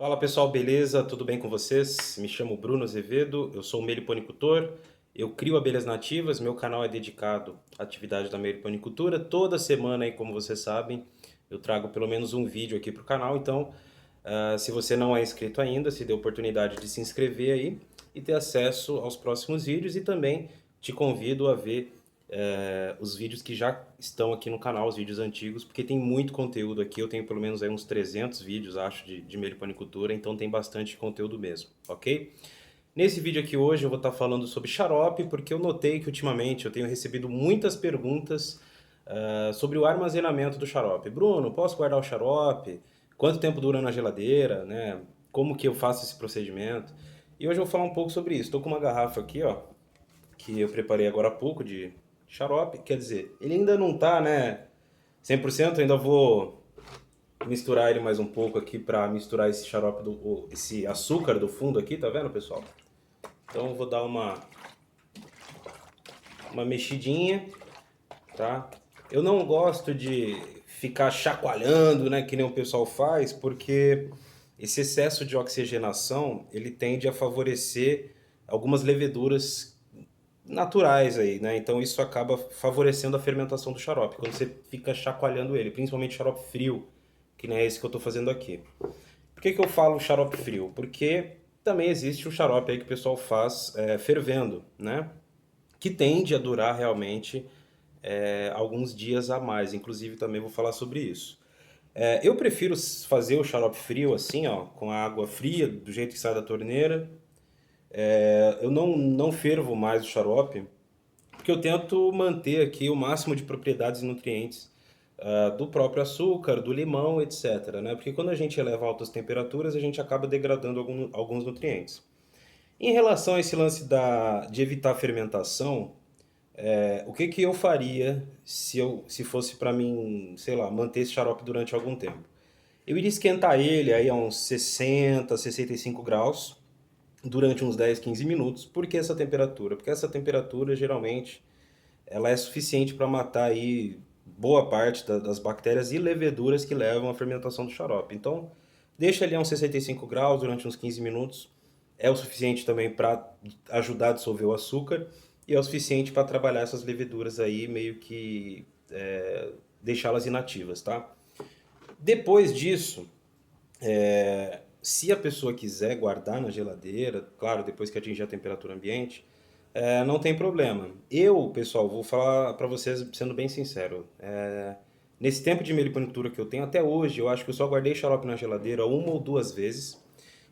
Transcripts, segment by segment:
Fala pessoal, beleza? Tudo bem com vocês? Me chamo Bruno Azevedo, eu sou um meliponicultor, eu crio abelhas nativas, meu canal é dedicado à atividade da meliponicultura. Toda semana aí, como vocês sabem, eu trago pelo menos um vídeo aqui para o canal, então se você não é inscrito ainda, se dê a oportunidade de se inscrever aí e ter acesso aos próximos vídeos e também te convido a ver os vídeos que já estão aqui no canal, os vídeos antigos, porque tem muito conteúdo aqui, eu tenho pelo menos aí uns 300 vídeos, acho, de meliponicultura, então tem bastante conteúdo mesmo, ok? Nesse vídeo aqui hoje eu vou estar falando sobre xarope, porque eu notei que ultimamente eu tenho recebido muitas perguntas sobre o armazenamento do xarope. Bruno, posso guardar o xarope? Quanto tempo dura na geladeira, né? Como que eu faço esse procedimento? E hoje eu vou falar um pouco sobre isso. Estou com uma garrafa aqui, ó, que eu preparei agora há pouco de xarope, quer dizer, ele ainda não tá, né, 100%, ainda vou misturar ele mais um pouco aqui para misturar esse xarope esse açúcar do fundo aqui, tá vendo, pessoal? Então eu vou dar uma mexidinha, tá? Eu não gosto de ficar chacoalhando, né, que nem o pessoal faz, porque esse excesso de oxigenação, ele tende a favorecer algumas leveduras naturais aí, né? Então isso acaba favorecendo a fermentação do xarope, quando você fica chacoalhando ele, principalmente xarope frio, que nem é esse que eu estou fazendo aqui. Por que que eu falo xarope frio? Porque também existe o xarope aí que o pessoal faz fervendo, né? Que tende a durar realmente alguns dias a mais. Inclusive também vou falar sobre isso. Eu prefiro fazer o xarope frio assim, ó, com a água fria, do jeito que sai da torneira. Eu não fervo mais o xarope, porque eu tento manter aqui o máximo de propriedades e nutrientes do próprio açúcar, do limão, etc, né? Porque quando a gente eleva a altas temperaturas, a gente acaba degradando alguns nutrientes. Em relação a esse lance de evitar a fermentação, o que que eu faria se fosse para mim, sei lá, manter esse xarope durante algum tempo? Eu iria esquentar ele aí a uns 60, 65 graus durante uns 10, 15 minutos. Por que essa temperatura? Porque essa temperatura geralmente ela é suficiente para matar aí boa parte das bactérias e leveduras que levam à fermentação do xarope. Então, deixa ele a uns 65 graus durante uns 15 minutos. É o suficiente também para ajudar a dissolver o açúcar e é o suficiente para trabalhar essas leveduras aí, meio que deixá-las inativas, tá? Depois disso, se a pessoa quiser guardar na geladeira, claro, depois que atingir a temperatura ambiente, não tem problema. Eu, pessoal, vou falar para vocês sendo bem sincero. Nesse tempo de meliponicultura que eu tenho até hoje, eu acho que eu só guardei xarope na geladeira uma ou duas vezes.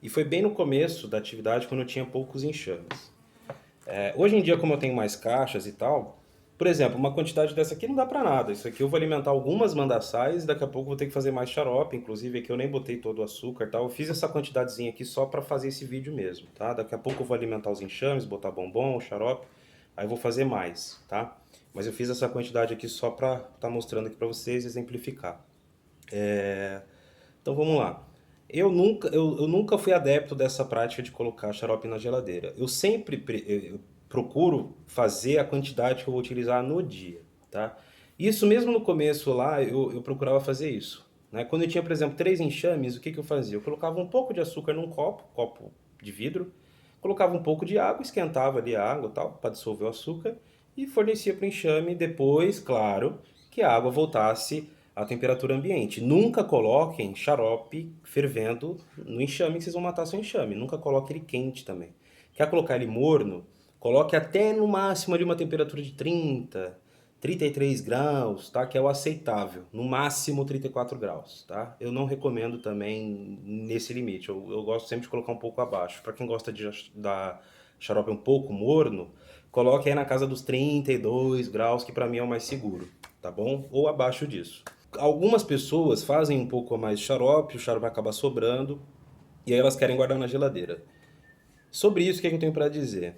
E foi bem no começo da atividade, quando eu tinha poucos enxames. Hoje em dia, como eu tenho mais caixas e tal, por exemplo, uma quantidade dessa aqui não dá pra nada. Isso aqui eu vou alimentar algumas mandaçais, daqui a pouco eu vou ter que fazer mais xarope, inclusive aqui eu nem botei todo o açúcar e tal. Eu fiz essa quantidadezinha aqui só pra fazer esse vídeo mesmo, tá? Daqui a pouco eu vou alimentar os enxames, botar bombom, o xarope, aí eu vou fazer mais, tá? Mas eu fiz essa quantidade aqui só pra estar mostrando aqui pra vocês, exemplificar. Então vamos lá. Eu nunca fui adepto dessa prática de colocar xarope na geladeira. Eu sempre eu procuro fazer a quantidade que eu vou utilizar no dia, tá? Isso mesmo no começo lá, eu procurava fazer isso, né? Quando eu tinha, por exemplo, três enxames, o que que eu fazia? Eu colocava um pouco de açúcar num copo de vidro, colocava um pouco de água, esquentava ali a água, e tal, para dissolver o açúcar e fornecia para o enxame depois, claro, que a água voltasse à temperatura ambiente. Nunca coloquem xarope fervendo no enxame que vocês vão matar seu enxame. Nunca coloque ele quente também. Quer colocar ele morno? Coloque até no máximo ali uma temperatura de 33 graus, tá? Que é o aceitável. No máximo 34 graus, tá? Eu não recomendo também nesse limite. Eu gosto sempre de colocar um pouco abaixo. Para quem gosta de dar xarope um pouco morno, coloque aí na casa dos 32 graus, que para mim é o mais seguro, tá bom? Ou abaixo disso. Algumas pessoas fazem um pouco a mais de xarope, o xarope acaba sobrando, e aí elas querem guardar na geladeira. Sobre isso, o que é que eu tenho para dizer?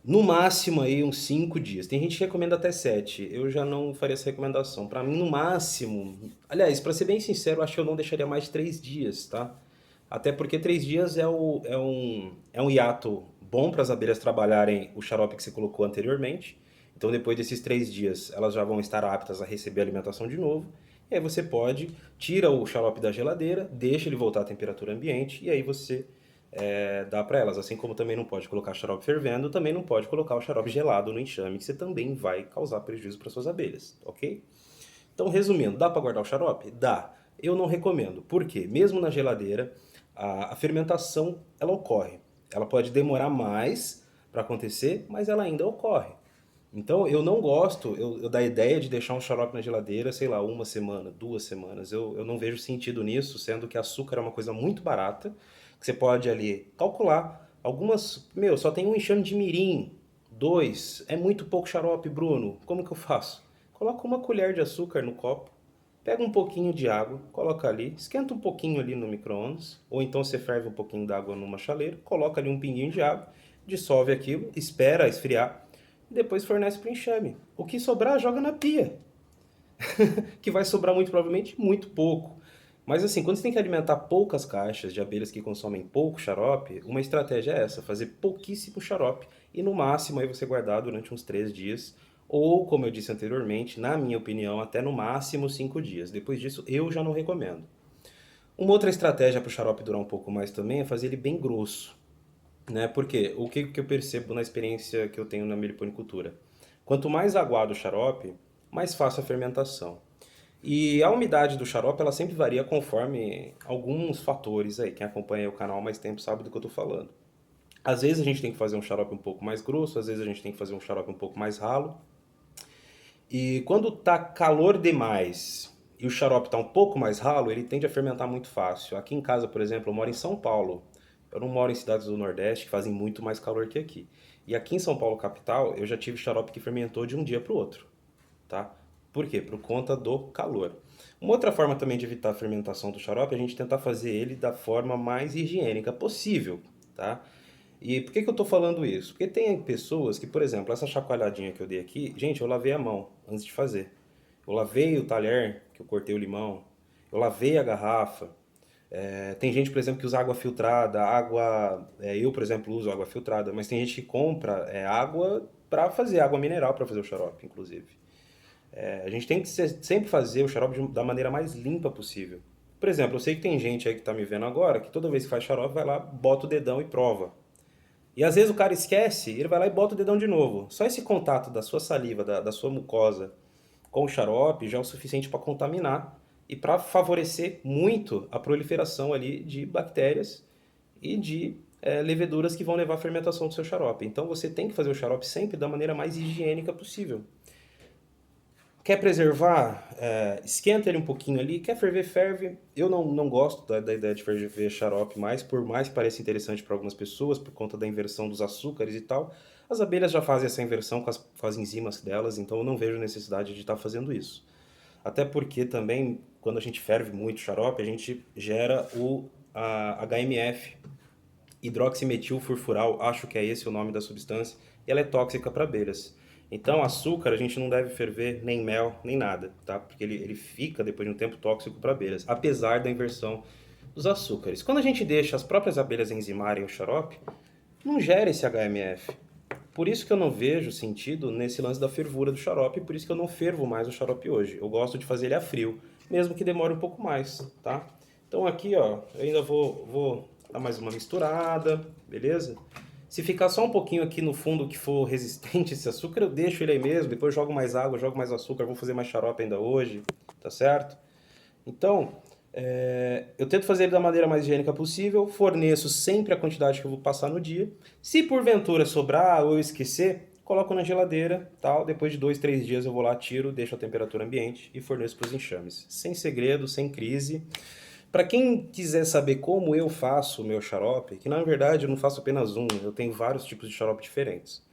No máximo aí uns 5 dias. Tem gente que recomenda até 7. Eu já não faria essa recomendação. Para mim, no máximo. Aliás, para ser bem sincero, acho que eu não deixaria mais de 3 dias, tá? Até porque 3 dias é um hiato bom para as abelhas trabalharem o xarope que você colocou anteriormente. Então, depois desses 3 dias, elas já vão estar aptas a receber a alimentação de novo. E aí você pode, tira o xarope da geladeira, deixa ele voltar à temperatura ambiente e aí você dá para elas. Assim como também não pode colocar xarope fervendo, também não pode colocar o xarope gelado no enxame, que você também vai causar prejuízo para suas abelhas, ok? Então, resumindo, dá para guardar o xarope? Dá. Eu não recomendo. Por quê? Mesmo na geladeira, a fermentação ela ocorre. Ela pode demorar mais para acontecer, mas ela ainda ocorre. Então, eu não gosto eu da ideia de deixar um xarope na geladeira, sei lá, uma semana, 2 semanas. Eu não vejo sentido nisso, sendo que açúcar é uma coisa muito barata, que você pode ali calcular. Algumas, meu, só tem um enxame de mirim, dois, é muito pouco xarope, Bruno. Como que eu faço? Coloca uma colher de açúcar no copo, pega um pouquinho de água, coloca ali, esquenta um pouquinho ali no micro-ondas, ou então você ferve um pouquinho d'água numa chaleira, coloca ali um pinguinho de água, dissolve aquilo, espera esfriar e depois fornece para o enxame. O que sobrar, joga na pia, que vai sobrar muito provavelmente muito pouco. Mas assim, quando você tem que alimentar poucas caixas de abelhas que consomem pouco xarope, uma estratégia é essa, fazer pouquíssimo xarope e no máximo aí você guardar durante uns 3 dias, ou como eu disse anteriormente, na minha opinião, até no máximo 5 dias. Depois disso, eu já não recomendo. Uma outra estratégia para o xarope durar um pouco mais também é fazer ele bem grosso, né? Porque o que eu percebo na experiência que eu tenho na meliponicultura? Quanto mais aguado o xarope, mais fácil a fermentação. E a umidade do xarope ela sempre varia conforme alguns fatores aí. Quem acompanha o canal há mais tempo sabe do que eu estou falando. Às vezes a gente tem que fazer um xarope um pouco mais grosso, às vezes a gente tem que fazer um xarope um pouco mais ralo. E quando tá calor demais e o xarope tá um pouco mais ralo, ele tende a fermentar muito fácil. Aqui em casa, por exemplo, eu moro em São Paulo. Eu não moro em cidades do Nordeste que fazem muito mais calor que aqui. E aqui em São Paulo, capital, eu já tive xarope que fermentou de um dia para o outro, tá? Por quê? Por conta do calor. Uma outra forma também de evitar a fermentação do xarope é a gente tentar fazer ele da forma mais higiênica possível, tá? E por que eu tô falando isso? Porque tem pessoas que, por exemplo, essa chacoalhadinha que eu dei aqui, gente, eu lavei a mão antes de fazer. Eu lavei o talher que eu cortei o limão, eu lavei a garrafa. Tem gente, por exemplo, que usa água filtrada, eu, por exemplo, uso água filtrada, mas tem gente que compra água para fazer água mineral para fazer o xarope, inclusive. A gente tem que sempre fazer o xarope da maneira mais limpa possível. Por exemplo, eu sei que tem gente aí que tá me vendo agora que toda vez que faz xarope vai lá, bota o dedão e prova. E às vezes o cara esquece, ele vai lá e bota o dedão de novo. Só esse contato da sua saliva, da sua mucosa com o xarope já é o suficiente para contaminar e para favorecer muito a proliferação ali de bactérias e de leveduras que vão levar à fermentação do seu xarope. Então você tem que fazer o xarope sempre da maneira mais higiênica possível. Quer preservar? Esquenta ele um pouquinho ali. Quer ferver? Ferve. Eu não gosto da ideia de ferver xarope mais, por mais que pareça interessante para algumas pessoas, por conta da inversão dos açúcares e tal. As abelhas já fazem essa inversão com as enzimas delas, então eu não vejo necessidade de estar fazendo isso. Até porque também, quando a gente ferve muito xarope, a gente gera a HMF, hidroximetilfurfural, acho que é esse o nome da substância, e ela é tóxica para abelhas. Então, açúcar a gente não deve ferver nem mel, nem nada, tá? Porque ele fica, depois de um tempo, tóxico para abelhas, apesar da inversão dos açúcares. Quando a gente deixa as próprias abelhas enzimarem o xarope, não gera esse HMF. Por isso que eu não vejo sentido nesse lance da fervura do xarope, e por isso que eu não fervo mais o xarope hoje. Eu gosto de fazer ele a frio, mesmo que demore um pouco mais, tá? Então aqui, ó, eu ainda vou dar mais uma misturada, beleza? Se ficar só um pouquinho aqui no fundo que for resistente esse açúcar, eu deixo ele aí mesmo, depois jogo mais água, jogo mais açúcar, vou fazer mais xarope ainda hoje, tá certo? Então, eu tento fazer ele da maneira mais higiênica possível, forneço sempre a quantidade que eu vou passar no dia. Se porventura sobrar ou eu esquecer, coloco na geladeira, tal. Depois de 2, 3 dias eu vou lá, tiro, deixo a temperatura ambiente e forneço para os enxames. Sem segredo, sem crise. Para quem quiser saber como eu faço o meu xarope, que na verdade eu não faço apenas um, eu tenho vários tipos de xarope diferentes.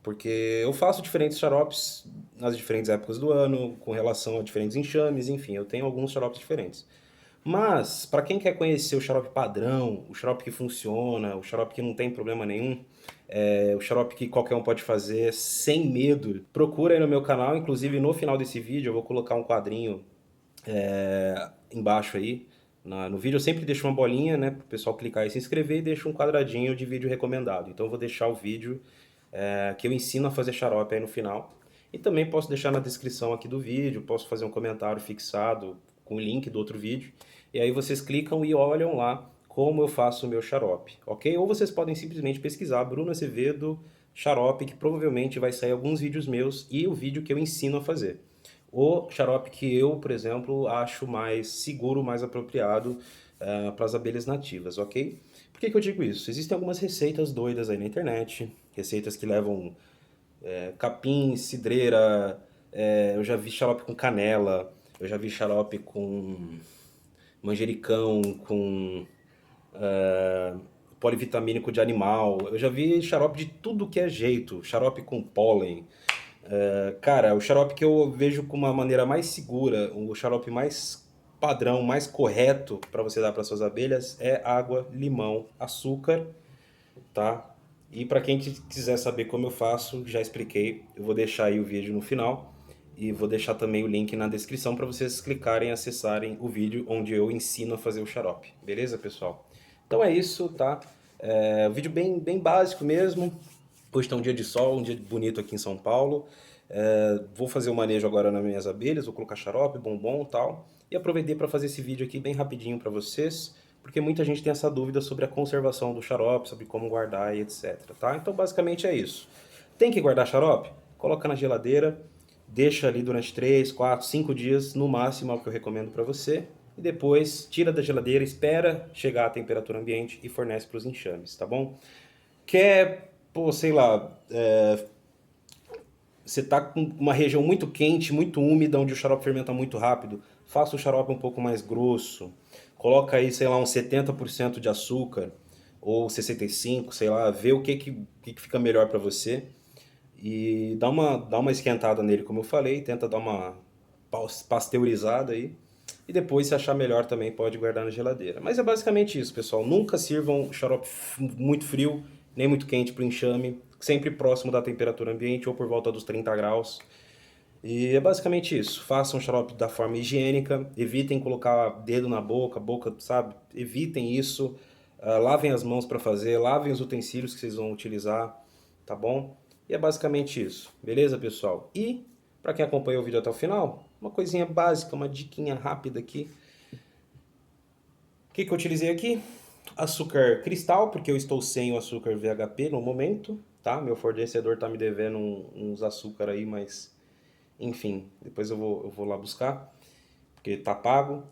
Porque eu faço diferentes xaropes nas diferentes épocas do ano, com relação a diferentes enxames, enfim, eu tenho alguns xaropes diferentes. Mas, para quem quer conhecer o xarope padrão, o xarope que funciona, o xarope que não tem problema nenhum, o xarope que qualquer um pode fazer sem medo, procura aí no meu canal. Inclusive, no final desse vídeo, eu vou colocar um quadrinho embaixo aí. No vídeo eu sempre deixo uma bolinha, né, para o pessoal clicar e se inscrever, e deixo um quadradinho de vídeo recomendado. Então eu vou deixar o vídeo que eu ensino a fazer xarope aí no final. E também posso deixar na descrição aqui do vídeo, posso fazer um comentário fixado com o link do outro vídeo. E aí vocês clicam e olham lá como eu faço o meu xarope, ok? Ou vocês podem simplesmente pesquisar Bruno Azevedo xarope, que provavelmente vai sair alguns vídeos meus e o vídeo que eu ensino a fazer. O xarope que eu, por exemplo, acho mais seguro, mais apropriado para as abelhas nativas, ok? Por que que eu digo isso? Existem algumas receitas doidas aí na internet, receitas que levam capim, cidreira, eu já vi xarope com canela, eu já vi xarope com manjericão, com polivitamínico de animal, eu já vi xarope de tudo que é jeito, xarope com pólen. Cara, o xarope que eu vejo com uma maneira mais segura, o xarope mais padrão, mais correto para você dar para suas abelhas é água, limão, açúcar, tá? E para quem quiser saber como eu faço, já expliquei, eu vou deixar aí o vídeo no final e vou deixar também o link na descrição para vocês clicarem e acessarem o vídeo onde eu ensino a fazer o xarope, beleza, pessoal? Então é isso, tá? Um vídeo bem básico mesmo. Hoje está um dia de sol, um dia bonito aqui em São Paulo. Vou fazer o manejo agora nas minhas abelhas, vou colocar xarope, bombom e tal. E aproveitei para fazer esse vídeo aqui bem rapidinho para vocês, porque muita gente tem essa dúvida sobre a conservação do xarope, sobre como guardar e etc, tá? Então basicamente é isso. Tem que guardar xarope? Coloca na geladeira, deixa ali durante 3, 4, 5 dias, no máximo é o que eu recomendo para você. E depois tira da geladeira, espera chegar à temperatura ambiente e fornece para os enxames, tá bom? Quer, pô, sei lá, você tá com uma região muito quente, muito úmida, onde o xarope fermenta muito rápido, faça o xarope um pouco mais grosso. Coloca aí, sei lá, uns 70% de açúcar, ou 65%, sei lá, vê o que fica melhor para você. E dá uma esquentada nele, como eu falei, tenta dar uma pasteurizada aí. E depois, se achar melhor também, pode guardar na geladeira. Mas é basicamente isso, pessoal. Nunca sirvam xarope muito frio, nem muito quente para o enxame. Sempre próximo da temperatura ambiente ou por volta dos 30 graus. E é basicamente isso. Façam xarope da forma higiênica. Evitem colocar dedo na boca, sabe? Evitem isso. Lavem as mãos para fazer. Lavem os utensílios que vocês vão utilizar. Tá bom? E é basicamente isso. Beleza, pessoal? E, para quem acompanhou o vídeo até o final, uma coisinha básica, uma diquinha rápida aqui. O que eu utilizei aqui? Açúcar cristal, porque eu estou sem o açúcar VHP no momento, tá? Meu fornecedor tá me devendo uns açúcar aí, mas enfim, depois eu vou lá buscar, porque tá pago.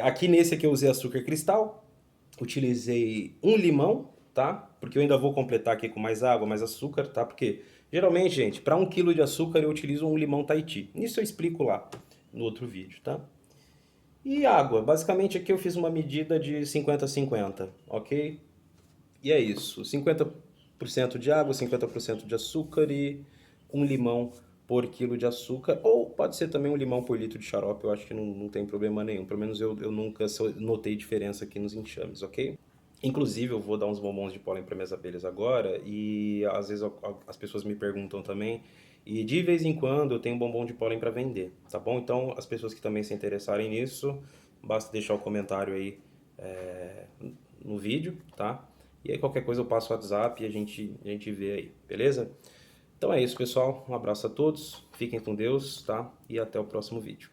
Aqui nesse aqui eu usei açúcar cristal, utilizei um limão, tá? Porque eu ainda vou completar aqui com mais água, mais açúcar, tá? Porque geralmente, gente, para 1 kg de açúcar eu utilizo um limão Tahiti. Isso eu explico lá no outro vídeo, tá? E água, basicamente aqui eu fiz uma medida de 50-50, ok? E é isso, 50% de água, 50% de açúcar e um limão por quilo de açúcar, ou pode ser também um limão por litro de xarope, eu acho que não tem problema nenhum, pelo menos eu nunca notei diferença aqui nos enxames, ok? Inclusive eu vou dar uns bombons de pólen para minhas abelhas agora e às vezes as pessoas me perguntam também e de vez em quando eu tenho bombom de pólen para vender, tá bom? Então as pessoas que também se interessarem nisso, basta deixar o comentário aí no vídeo, tá? E aí qualquer coisa eu passo o WhatsApp e a gente vê aí, beleza? Então é isso, pessoal. Um abraço a todos, fiquem com Deus, tá? E até o próximo vídeo.